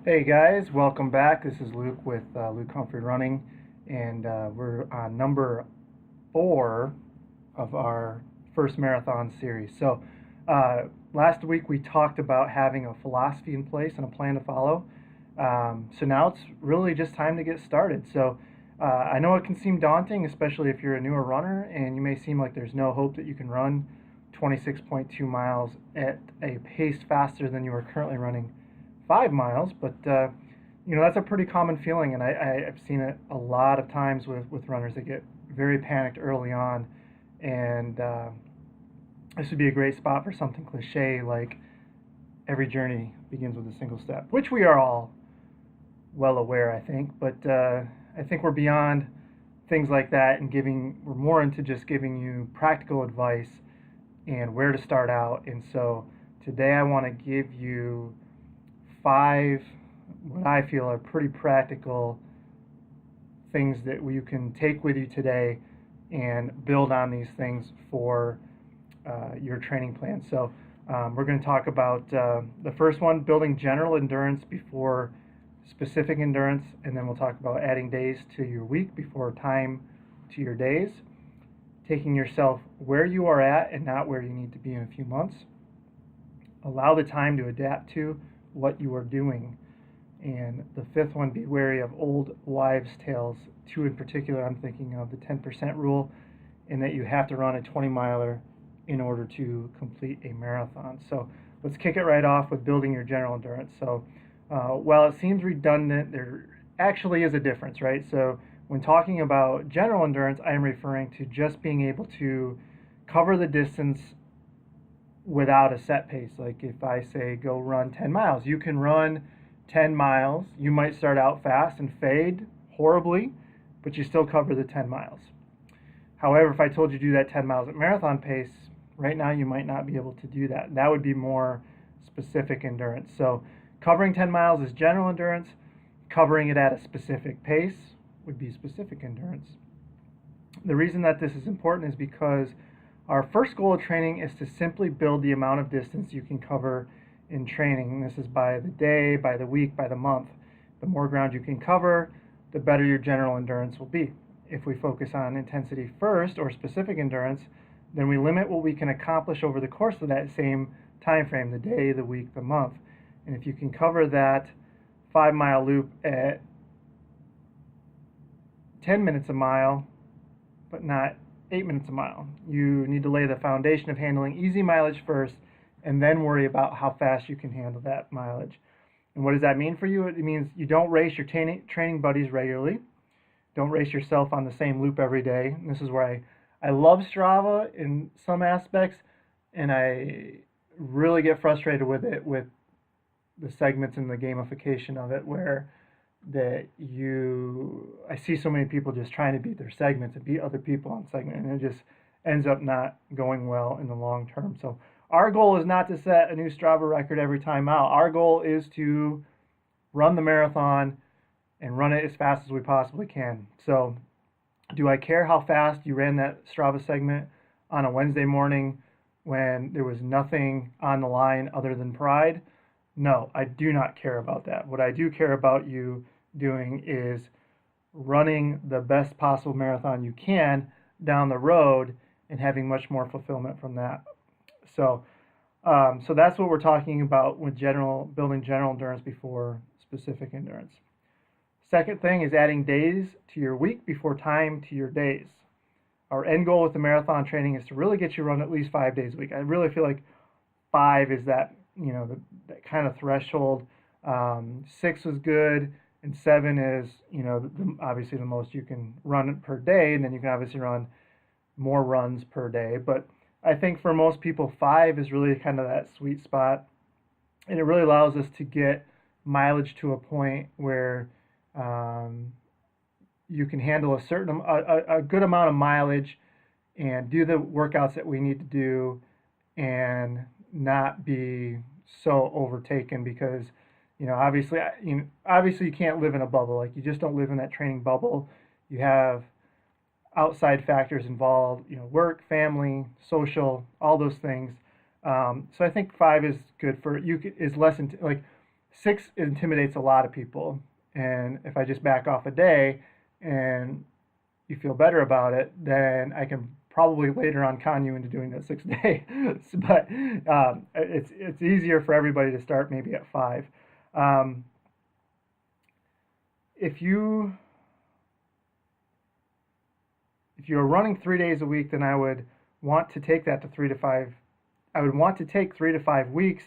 Hey guys, welcome back. This is Luke with Luke Humphrey Running, and we're on number 4 of our first marathon series. Last week we talked about having a philosophy in place and a plan to follow. So now it's really just time to get started. I know it can seem daunting, especially if you're a newer runner, and you may seem like there's no hope that you can run 26.2 miles at a pace faster than you are currently running 5 miles, but that's a pretty common feeling, and I've seen it a lot of times with runners that get very panicked early on, and this would be a great spot for something cliche like every journey begins with a single step, which we are all well aware, I think, but I think we're beyond things like that and we're more into just giving you practical advice and where to start out. And so today I want to give you 5 what I feel are pretty practical things that you can take with you today and build on these things for your training plan. We're going to talk about the first one, building general endurance before specific endurance, and then we'll talk about adding days to your week before time to your days, taking yourself where you are at and not where you need to be in a few months. Allow the time to adapt to what you are doing. And the 5th one, be wary of old wives' tales. 2 in particular, I'm thinking of the 10% rule, and that you have to run a 20-miler in order to complete a marathon. So let's kick it right off with building your general endurance. While it seems redundant, there actually is a difference, right? So when talking about general endurance, I am referring to just being able to cover the distance without a set pace. Like if I say go run 10 miles, you can run 10 miles. You might start out fast and fade horribly, but you still cover the 10 miles. However, if I told you to do that 10 miles at marathon pace, right now you might not be able to do that. That would be more specific endurance. So covering 10 miles is general endurance. Covering it at a specific pace would be specific endurance. The reason that this is important is because our first goal of training is to simply build the amount of distance you can cover in training. And this is by the day, by the week, by the month. The more ground you can cover, the better your general endurance will be. If we focus on intensity first or specific endurance, then we limit what we can accomplish over the course of that same time frame, the day, the week, the month. And if you can cover that 5-mile loop at 10 minutes a mile, but not 8 minutes a mile, you need to lay the foundation of handling easy mileage first and then worry about how fast you can handle that mileage. And what does that mean for you? It means you don't race your training buddies regularly. Don't race yourself on the same loop every day. And this is where I love Strava in some aspects, and I really get frustrated with it, with the segments and the gamification of it, where I see so many people just trying to beat their segments and beat other people on segment, and it just ends up not going well in the long term. So our goal is not to set a new Strava record every time out. Our goal is to run the marathon and run it as fast as we possibly can. So do I care how fast you ran that Strava segment on a Wednesday morning when there was nothing on the line other than pride? No, I do not care about that. What I do care about you doing is running the best possible marathon you can down the road and having much more fulfillment from that. So that's what we're talking about with building general endurance before specific endurance. Second thing is adding days to your week before time to your days. Our end goal with the marathon training is to really get you run at least 5 days a week. I really feel like 5 is that that kind of threshold. 6 was good, and 7 is obviously the most you can run per day, and then you can obviously run more runs per day. But I think for most people, 5 is really kind of that sweet spot, and it really allows us to get mileage to a point where you can handle a good amount of mileage and do the workouts that we need to do and not be so overtaken, because obviously you can't live in a bubble. Like, you just don't live in that training bubble. You have outside factors involved, work, family, social, all those things. So I think 5 is good for you. Is less like 6 intimidates a lot of people. And if I just back off a day and you feel better about it, then I can probably later on con you into doing that 6 day. But it's easier for everybody to start maybe at 5. Um, if you if you're running 3 days a week, then I would want to take that to 3 to 5. I would want to take 3 to 5 weeks,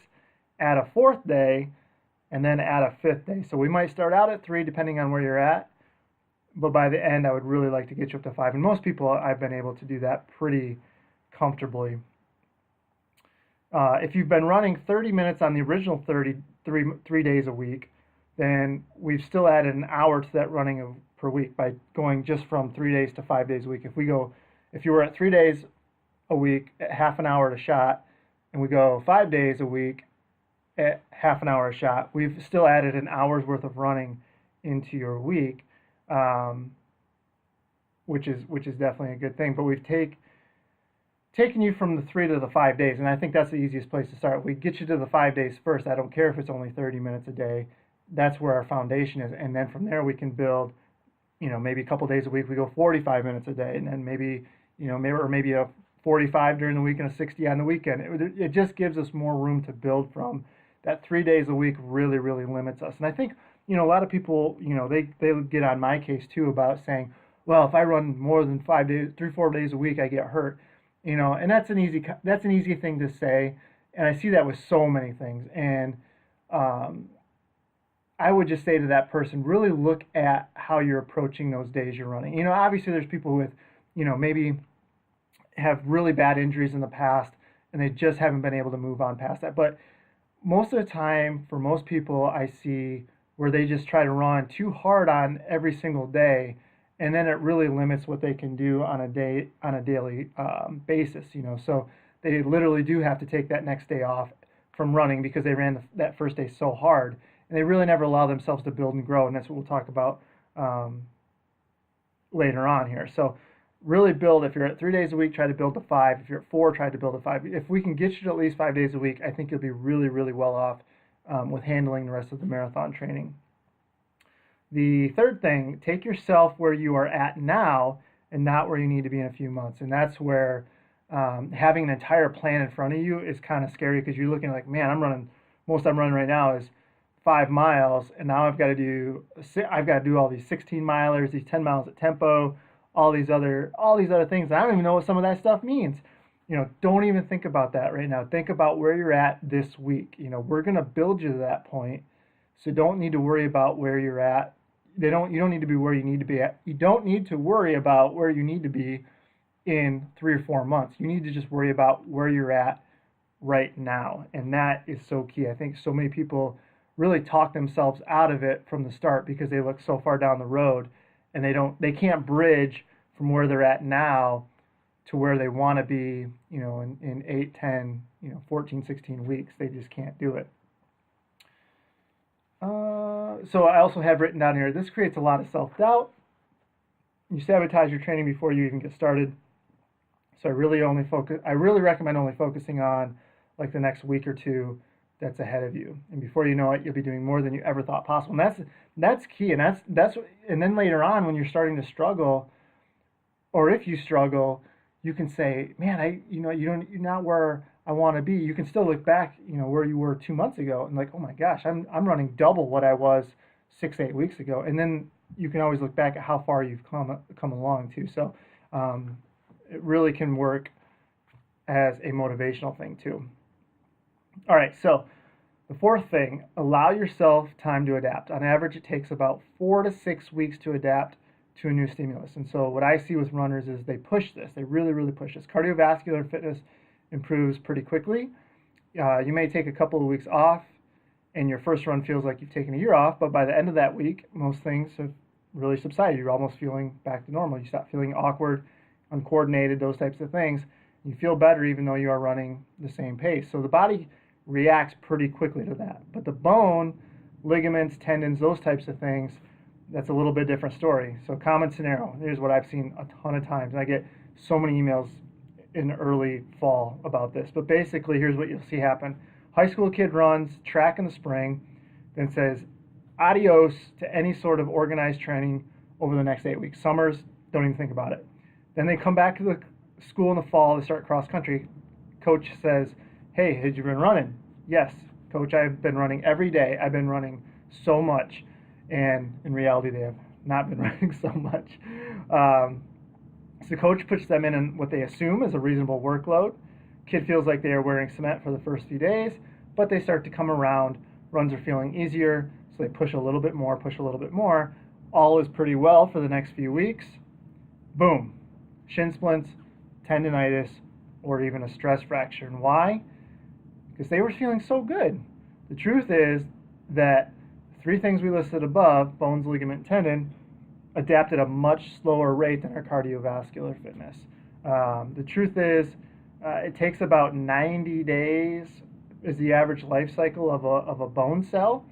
add a fourth day, and then add a fifth day. So we might start out at 3 depending on where you're at, but by the end I would really like to get you up to 5. And most people, I've been able to do that pretty comfortably. If you've been running 30 minutes on the original 3 days a week, then we've still added an hour to that running per week by going just from 3 days to 5 days a week. If you were at 3 days a week at half an hour at a shot, and we go 5 days a week at half an hour a shot, we've still added an hour's worth of running into your week, which is definitely a good thing. But we've taken you from the 3 to the 5 days, and I think that's the easiest place to start. We get you to the 5 days first. I don't care if it's only 30 minutes a day. That's where our foundation is, and then from there we can build. Maybe a couple days a week we go 45 minutes a day, and then maybe a 45 during the week and a 60 on the weekend. It just gives us more room to build from. That 3 days a week really, really limits us. And I think, a lot of people, they get on my case too about saying, well, if I run more than 5 days, 3-4 days a week, I get hurt. And that's an easy thing to say. And I see that with so many things. And I would just say to that person, really look at how you're approaching those days you're running. Obviously there's people with, maybe have really bad injuries in the past and they just haven't been able to move on past that. But most of the time, for most people, I see where they just try to run too hard on every single day, and then it really limits what they can do on a daily basis. So they literally do have to take that next day off from running because they ran that first day so hard, and they really never allow themselves to build and grow. And that's what we'll talk about later on here. So really build. If you're at 3 days a week, try to build to 5. If you're at 4, try to build to 5. If we can get you to at least 5 days a week, I think you'll be really, really well off with handling the rest of the marathon training. The third thing, take yourself where you are at now and not where you need to be in a few months. And that's where having an entire plan in front of you is kind of scary, because you're looking like, man, most I'm running right now is 5 miles, and now I've got to do all these 16 milers, these 10 miles at tempo, all these other things. I don't even know what some of that stuff means. Don't even think about that right now. Think about where you're at this week. We're going to build you to that point. So don't need to worry about where you're at. You don't need to be where you need to be at. You don't need to worry about where you need to be in 3 or 4 months. You need to just worry about where you're at right now. And that is so key. I think so many people really talk themselves out of it from the start because they look so far down the road, and they can't bridge from where they're at now to where they want to be, in 8, 10, 14, 16 weeks. They just can't do it. So I also have written down here, this creates a lot of self-doubt. You sabotage your training before you even get started. So I really recommend only focusing on like the next week or two that's ahead of you. And before you know it, you'll be doing more than you ever thought possible. And that's key. And and then later on, when you're starting to struggle, or if you struggle, you can say, man, you're not where I want to be. You can still look back, where you were 2 months ago, and like, oh my gosh, I'm running double what I was 6-8 weeks ago. And then you can always look back at how far you've come along too. So it really can work as a motivational thing too. All right, so the fourth thing, allow yourself time to adapt. On average, it takes about 4 to 6 weeks to adapt to a new stimulus. And so what I see with runners is they push this. They really, really push this. Cardiovascular fitness improves pretty quickly. You may take a couple of weeks off, and your first run feels like you've taken a year off, but by the end of that week, most things have really subsided. You're almost feeling back to normal. You stop feeling awkward, uncoordinated, those types of things. You feel better even though you are running the same pace. So the body reacts pretty quickly to that. But the bone, ligaments, tendons, those types of things, that's a little bit different story. So common scenario, here's what I've seen a ton of times. I get so many emails in early fall about this. But basically, here's what you'll see happen. High school kid runs track in the spring, then says adios to any sort of organized training over the next 8 weeks. Summers, don't even think about it. Then they come back to the school in the fall, they start cross country. Coach says, hey, have you been running? Yes, coach, I've been running every day. I've been running so much. And in reality, they have not been running so much. So coach puts them in what they assume is a reasonable workload. Kid feels like they are wearing cement for the first few days, but they start to come around. Runs are feeling easier, so they push a little bit more, push a little bit more. All is pretty well for the next few weeks. Boom, shin splints, tendonitis, or even a stress fracture. And why? Because they were feeling so good. The truth is that 3 things we listed above, bones, ligament, tendon, adapt at a much slower rate than our cardiovascular fitness. The truth is, it takes about 90 days is the average life cycle of a bone cell.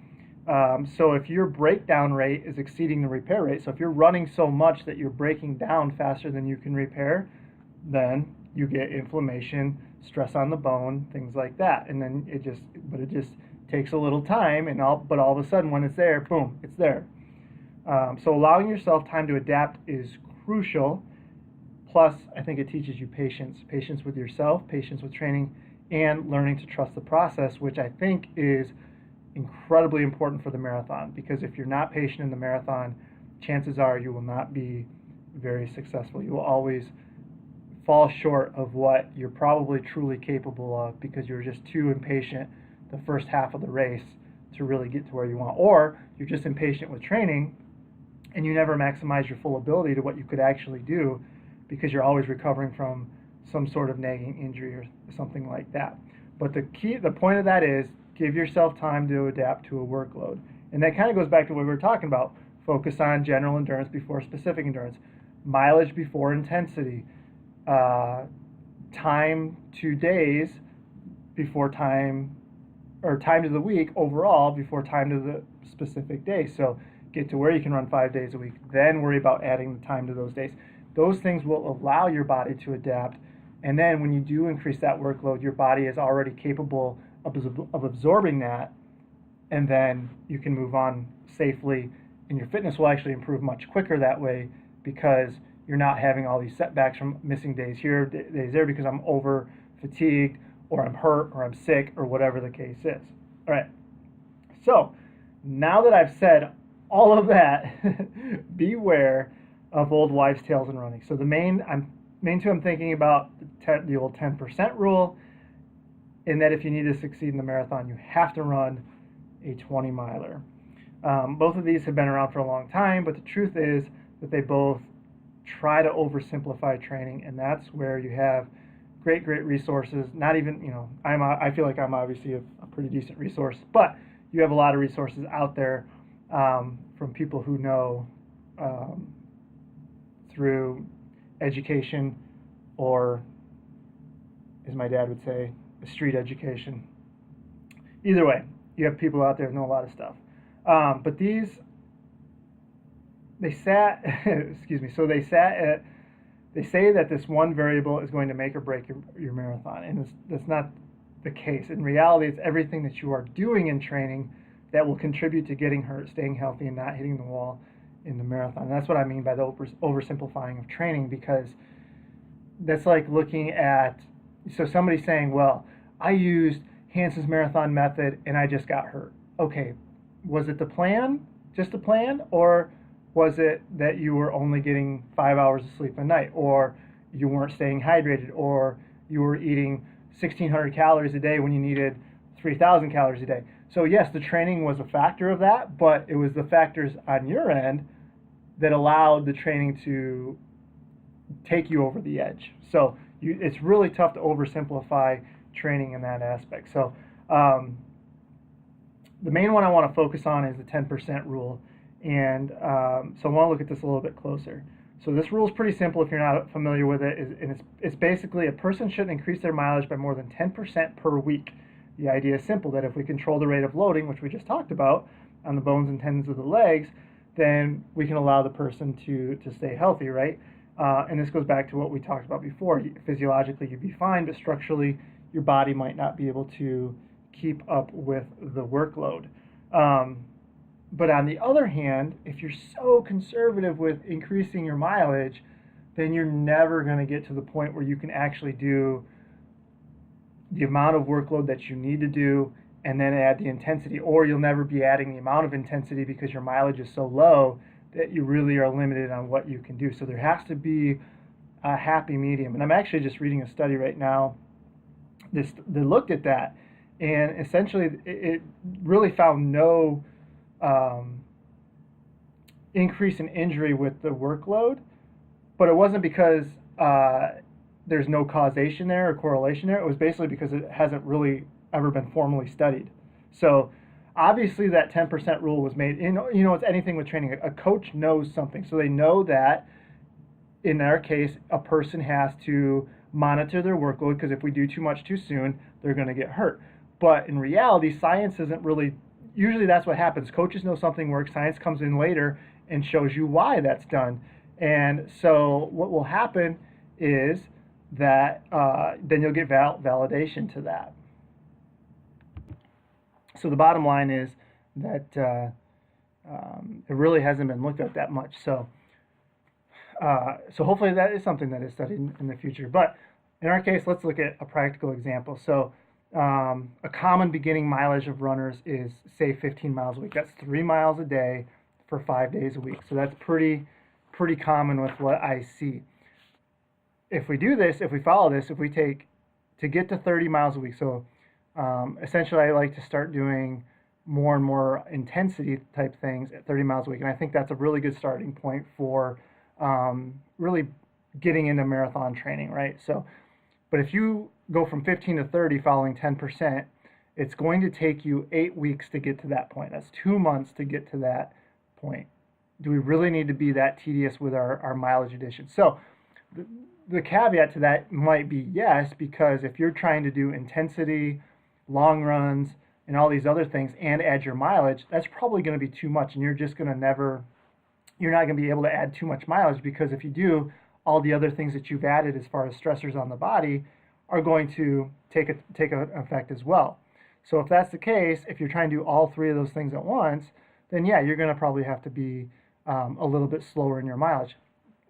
So if your breakdown rate is exceeding the repair rate, so if you're running so much that you're breaking down faster than you can repair, then you get inflammation, stress on the bone, things like that. And then it just takes a little time, but all of a sudden when it's there, boom, it's there. So allowing yourself time to adapt is crucial. Plus, I think it teaches you patience with yourself, patience with training, and learning to trust the process, which I think is incredibly important for the marathon. Because if you're not patient in the marathon, chances are you will not be very successful. You will always fall short of what you're probably truly capable of because you're just too impatient the first half of the race to really get to where you want. Or you're just impatient with training and you never maximize your full ability to what you could actually do because you're always recovering from some sort of nagging injury or something like that. But the point of that is give yourself time to adapt to a workload. And that kind of goes back to what we were talking about. Focus on general endurance before specific endurance, mileage before intensity, time to days before time, or time to the week overall before time to the specific day. So get to where you can run 5 days a week, then worry about adding the time to those days. Those things will allow your body to adapt. And then when you do increase that workload, your body is already capable of absorbing that. And then you can move on safely. And your fitness will actually improve much quicker that way because you're not having all these setbacks from missing days here, days there because I'm over fatigued or I'm hurt or I'm sick or whatever the case is. All right. So now that I've said all of that, beware of old wives' tales in running. So the main two I'm thinking about the old 10% rule, in that if you need to succeed in the marathon, you have to run a 20 miler. Both of these have been around for a long time, but the truth is that they both try to oversimplify training, and that's where you have great resources. Not even, I feel like I'm obviously a pretty decent resource, but you have a lot of resources out there from people who know through education, or as my dad would say, street education. Either way, you have people out there who know a lot of stuff. But they say that this one variable is going to make or break your marathon, and that's not the case. In reality, it's everything that you are doing in training that will contribute to getting hurt, staying healthy, and not hitting the wall in the marathon. And that's what I mean by the oversimplifying of training, because that's like looking at, so somebody saying, well, I used Hansen's marathon method and I just got hurt. Okay, was it the plan, just the plan, or was it that you were only getting 5 hours of sleep a night, or you weren't staying hydrated, or you were eating 1,600 calories a day when you needed 3,000 calories a day? So yes, the training was a factor of that, but it was the factors on your end that allowed the training to take you over the edge. So it's really tough to oversimplify training in that aspect. So the main one I want to focus on is the 10% rule. And so I want to look at this a little bit closer. So this rule is pretty simple if you're not familiar with it. And it's basically a person shouldn't increase their mileage by more than 10% per week. The idea is simple, that if we control the rate of loading, which we just talked about, on the bones and tendons of the legs, then we can allow the person to stay healthy, right? And this goes back to what we talked about before. Physiologically, you'd be fine, but structurally, your body might not be able to keep up with the workload. But on the other hand, if you're so conservative with increasing your mileage, then you're never going to get to the point where you can actually do the amount of workload that you need to do and then add the intensity, or you'll never be adding the amount of intensity because your mileage is so low that you really are limited on what you can do. So there has to be a happy medium. And I'm actually just reading a study right now that looked at that, and essentially it really found no increase in injury with the workload, but it wasn't because there's no causation there or correlation there. It was basically because it hasn't really ever been formally studied. So obviously that 10% rule was made. It's anything with training. A coach knows something, so they know that in our case, a person has to monitor their workload, because if we do too much too soon, they're going to get hurt. But in reality, science isn't really, usually that's what happens. Coaches know something works, science comes in later and shows you why that's done. And so what will happen is that then you'll get validation to that. So the bottom line is that it really hasn't been looked at that much. So hopefully that is something that is studied in the future. But in our case, let's look at a practical example. So a common beginning mileage of runners is, say, 15 miles a week. That's 3 miles a day for 5 days a week. So that's pretty common with what I see. If we do this, if we follow this, if we take, to get to 30 miles a week, so essentially I like to start doing more and more intensity type things at 30 miles a week. And I think that's a really good starting point for really getting into marathon training, right? So, but if you go from 15 to 30 following 10%, it's going to take you 8 weeks to get to that point. That's 2 months to get to that point. Do we really need to be that tedious with our mileage addition? So the caveat to that might be yes, because if you're trying to do intensity, long runs, and all these other things and add your mileage, that's probably going to be too much, and you're just going to you're not going to be able to add too much mileage, because if you do, all the other things that you've added as far as stressors on the body are going to take an effect as well. So if that's the case, if you're trying to do all three of those things at once, then yeah, you're going to probably have to be a little bit slower in your mileage.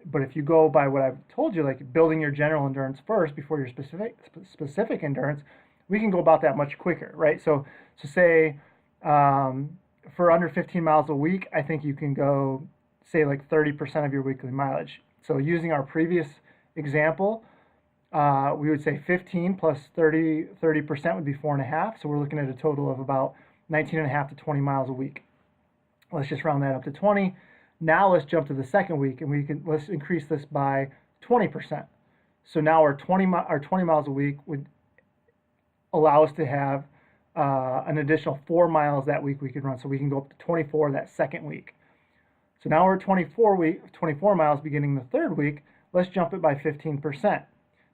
But if you go by what I've told you, like building your general endurance first before your specific endurance, we can go about that much quicker, right? So say for under 15 miles a week, I think you can go, say, like 30% of your weekly mileage. So using our previous example, we would say 15 plus 30% would be 4.5. So we're looking at a total of about 19.5 to 20 miles a week. Let's just round that up to 20. Now let's jump to the second week, and let's increase this by 20%. So now our 20 miles a week would allow us to have an additional 4 miles that week we could run. So we can go up to 24 that second week. So now we're at 24 miles beginning the third week. Let's jump it by 15%.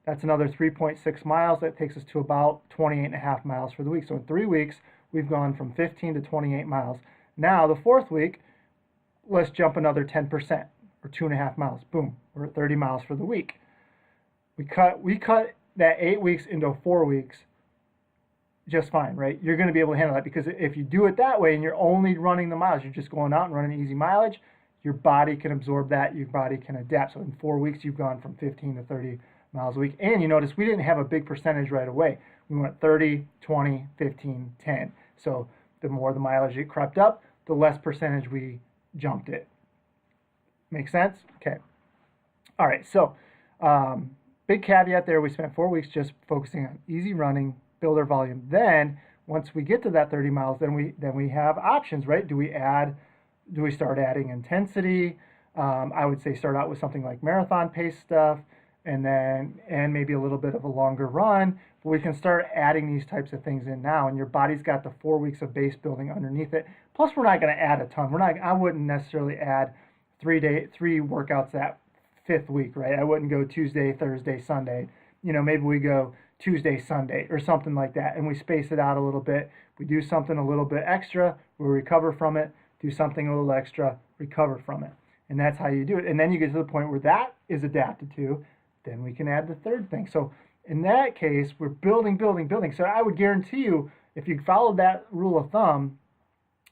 That's another 3.6 miles. That takes us to about 28.5 miles for the week. So in 3 weeks, we've gone from 15 to 28 miles. Now the fourth week, let's jump another 10%, or 2.5 miles. Boom, we're at 30 miles for the week. We cut that 8 weeks into 4 weeks just fine, right? You're going to be able to handle that, because if you do it that way and you're only running the miles, you're just going out and running easy mileage, your body can absorb that, your body can adapt. So in 4 weeks, you've gone from 15 to 30 miles a week. And you notice we didn't have a big percentage right away. We went 30, 20, 15, 10. So the more the mileage it crept up, the less percentage we jumped it. Make sense? Okay. All right, so big caveat there. We spent 4 weeks just focusing on easy running, build our volume. Then once we get to that 30 miles, then we have options, right? Do we start adding intensity? I would say start out with something like marathon pace stuff, and maybe a little bit of a longer run. But we can start adding these types of things in now, and your body's got the 4 weeks of base building underneath it. Plus, we're not going to add a ton. I wouldn't necessarily add 3 workouts that 5th week, right? I wouldn't go Tuesday, Thursday, Sunday. Maybe we go Tuesday, Sunday, or something like that, and we space it out a little bit. We do something a little bit extra, we recover from it, do something a little extra, recover from it. And that's how you do it. And then you get to the point where that is adapted to, then we can add the third thing. So in that case, we're building. So I would guarantee you, if you followed that rule of thumb,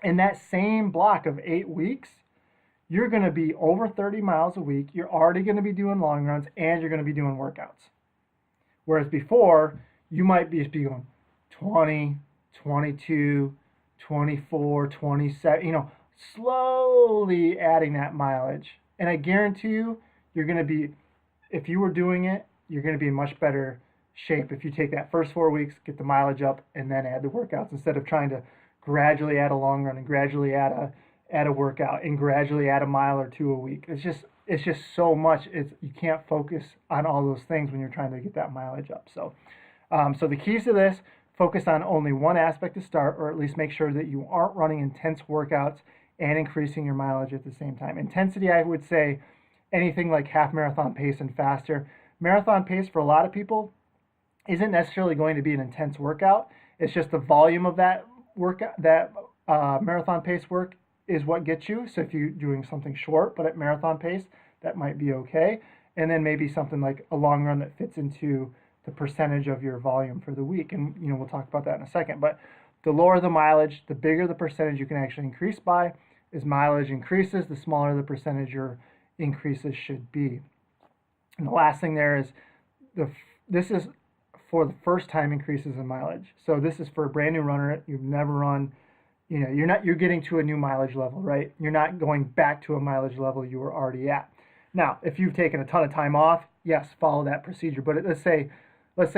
In that same block of 8 weeks, you're going to be over 30 miles a week. You're already going to be doing long runs and you're going to be doing workouts. Whereas before, you might be going 20, 22, 24, 27, slowly adding that mileage. And I guarantee you, you're going to be, if you were doing it, you're going to be in much better shape if you take that first 4 weeks, get the mileage up, and then add the workouts instead of trying to gradually add a long run and gradually add a workout and gradually add a mile or two a week. It's just so much. You can't focus on all those things when you're trying to get that mileage up. So the keys to this: focus on only one aspect to start, or at least make sure that you aren't running intense workouts and increasing your mileage at the same time. Intensity, I would say anything like half marathon pace and faster. Marathon pace for a lot of people isn't necessarily going to be an intense workout. It's just the volume of that workout, that marathon pace work is what gets you. So if you're doing something short but at marathon pace, that might be okay. And then maybe something like a long run that fits into the percentage of your volume for the week. And we'll talk about that in a second. But the lower the mileage, the bigger the percentage you can actually increase by. As mileage increases, the smaller the percentage your increases should be. And the last thing there is this is for the first time increases in mileage. So this is for a brand new runner. You've never run, you're getting to a new mileage level, right? You're not going back to a mileage level you were already at. Now, if you've taken a ton of time off, yes, follow that procedure. But let's say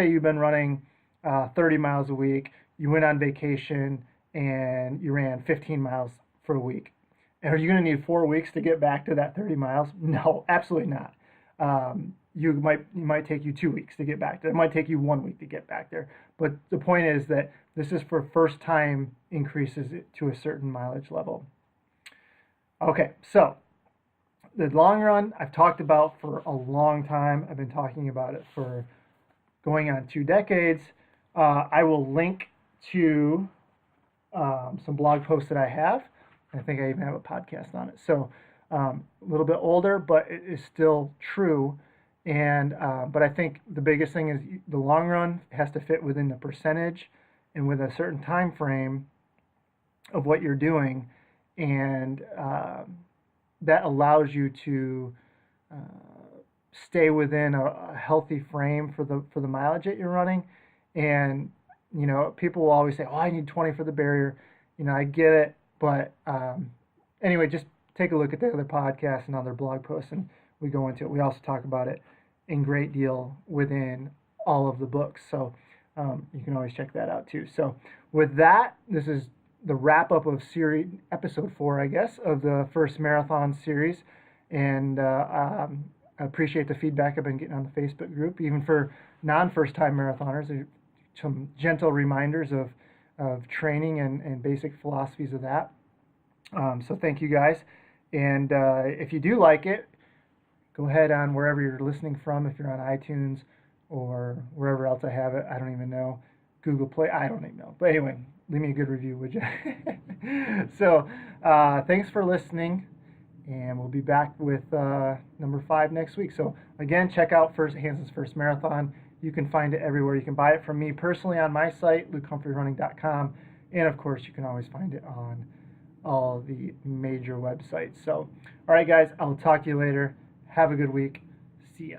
you've been running 30 miles a week, you went on vacation and you ran 15 miles for a week. And are you going to need 4 weeks to get back to that 30 miles? No, absolutely not. It might take you 2 weeks to get back there. It might take you 1 week to get back there. But the point is that this is for first time increases to a certain mileage level. Okay, so the long run I've talked about for a long time. I've been talking about it for going on 2 decades. I will link to some blog posts that I have. I think I even have a podcast on it. So a little bit older, but it is still true. And but I think the biggest thing is the long run has to fit within the percentage and with a certain time frame of what you're doing, and that allows you to stay within a healthy frame for the mileage that you're running. And people will always say, "Oh, I need 20 for the barrier." I get it, but anyway, just take a look at the other podcasts and other blog posts, and we go into it. We also talk about it in great deal within all of the books, so you can always check that out too. So with that, this is the wrap up of episode 4, I guess, of the first marathon series, and I appreciate the feedback I've been getting on the Facebook group, even for non-first time marathoners. There's some gentle reminders of training and basic philosophies of that. So thank you guys, and if you do like it, go ahead on wherever you're listening from. If you're on iTunes or wherever else I have it, I don't even know. Google Play, I don't even know. But anyway, leave me a good review, would you? So thanks for listening, and we'll be back with number 5 next week. So again, check out Hanson's First Marathon. You can find it everywhere. You can buy it from me personally on my site, lukehumphrey.running.com, and of course you can always find it on all the major websites. So all right guys, I'll talk to you later. Have a good week. See ya.